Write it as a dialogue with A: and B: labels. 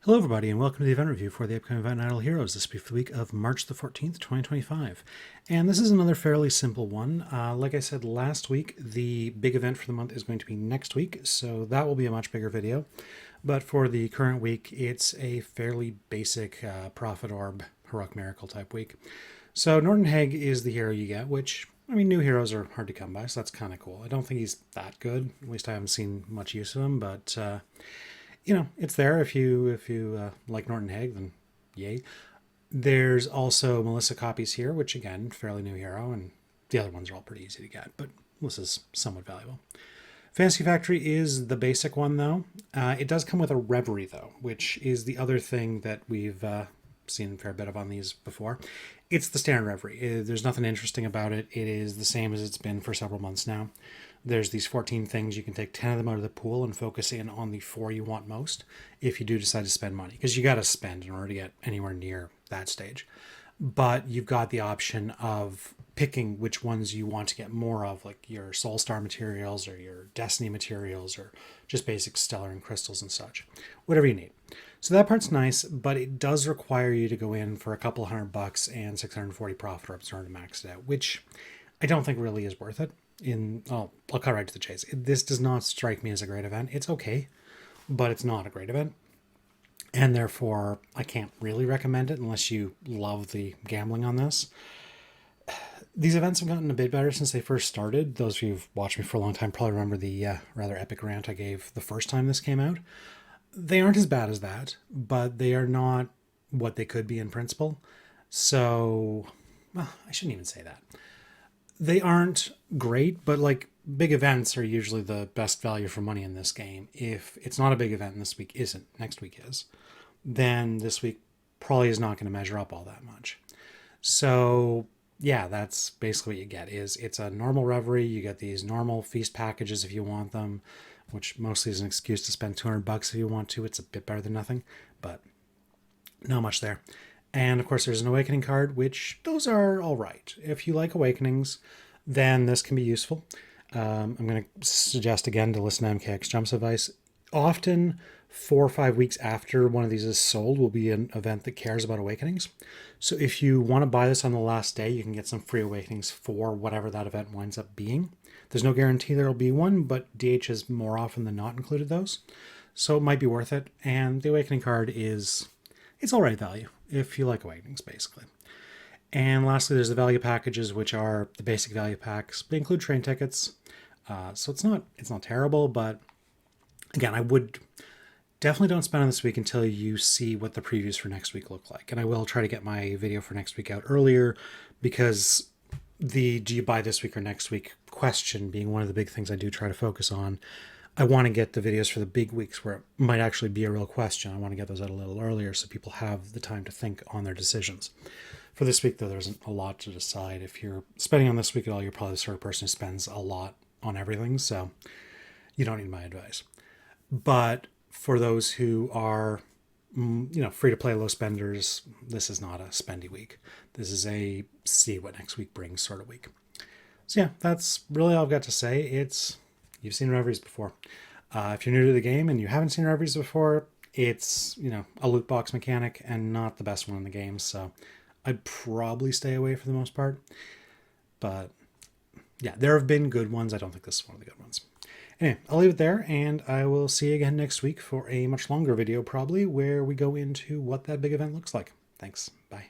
A: Hello everybody and welcome to the event review for the upcoming event Idle Heroes. This will be for the week of March the 14th, 2025. And this is another fairly simple one. Like I said last week, the big event for the month is going to be next week, so that will be a much bigger video. But for the current week, it's a fairly basic Prophet Orb Heroic Miracle type week. So Norton Heg is the hero you get, which, I mean, new heroes are hard to come by, so that's kind of cool. I don't think he's that good. At least I haven't seen much use of him, but you know, it's there if you like Norton Heg, then yay. There's also Melissa copies here, which again, fairly new hero, and the other ones are all pretty easy to get, but Melissa's somewhat valuable. Fantasy Factory is the basic one, though. It does come with a Reverie, though, which is the other thing that we've seen a fair bit of on these before. It's the standard Reverie. There's nothing interesting about it. It is the same as it's been for several months now. There's these 14 things. You can take 10 of them out of the pool and focus in on the 4 you want most if you do decide to spend money, because you got to spend in order to get anywhere near that stage. But you've got the option of picking which ones you want to get more of, like your Soul Star materials or your Destiny materials or just basic Stellar and Crystals and such. Whatever you need. So that part's nice, but it does require you to go in for a couple $100 and 640 profit orbs in order to max it out, which I don't think really is worth it. I'll cut right to the chase. This does not strike me as a great event. It's okay, but it's not a great event. And therefore, I can't really recommend it unless you love the gambling on this. These events have gotten a bit better since they first started. Those of you who've watched me for a long time probably remember the rather epic rant I gave the first time this came out. They aren't as bad as that, but they are not what they could be in principle. So, well, I shouldn't even say that. They aren't great, but like big events are usually the best value for money in this game. If it's not a big event and this week isn't, next week is, then this week probably is not going to measure up all that much. So yeah, that's basically what you get. It's a normal Reverie. You get these normal feast packages if you want them, which mostly is an excuse to spend $200 if you want to. It's a bit better than nothing, but not much there. And of course, there's an Awakening card, which those are all right. If you like Awakenings, then this can be useful. I'm going to suggest again to listen to MKX Jump's advice. Often, 4 or 5 weeks after one of these is sold will be an event that cares about Awakenings. So if you want to buy this on the last day, you can get some free Awakenings for whatever that event winds up being. There's no guarantee there will be one, but DH has more often than not included those. So it might be worth it. And the Awakening card it's all right value if you like Awakenings, basically. And lastly, there's the value packages, which are the basic value packs. They include train tickets, so it's not terrible. But again, I would definitely don't spend on this week until you see what the previews for next week look like. And I will try to get my video for next week out earlier, because the do you buy this week or next week question being one of the big things I do try to focus on. I want to get the videos for the big weeks where it might actually be a real question. I want to get those out a little earlier so people have the time to think on their decisions. For this week, though, there isn't a lot to decide. If you're spending on this week at all, you're probably the sort of person who spends a lot on everything, so you don't need my advice. But for those who are, free to play low spenders, this is not a spendy week. This is a see what next week brings sort of week. So yeah, that's really all I've got to say. You've seen Reveries before. If you're new to the game and you haven't seen Reveries before, it's, a loot box mechanic and not the best one in the game. So I'd probably stay away for the most part. But yeah, there have been good ones. I don't think this is one of the good ones. Anyway, I'll leave it there, and I will see you again next week for a much longer video, probably, where we go into what that big event looks like. Thanks. Bye.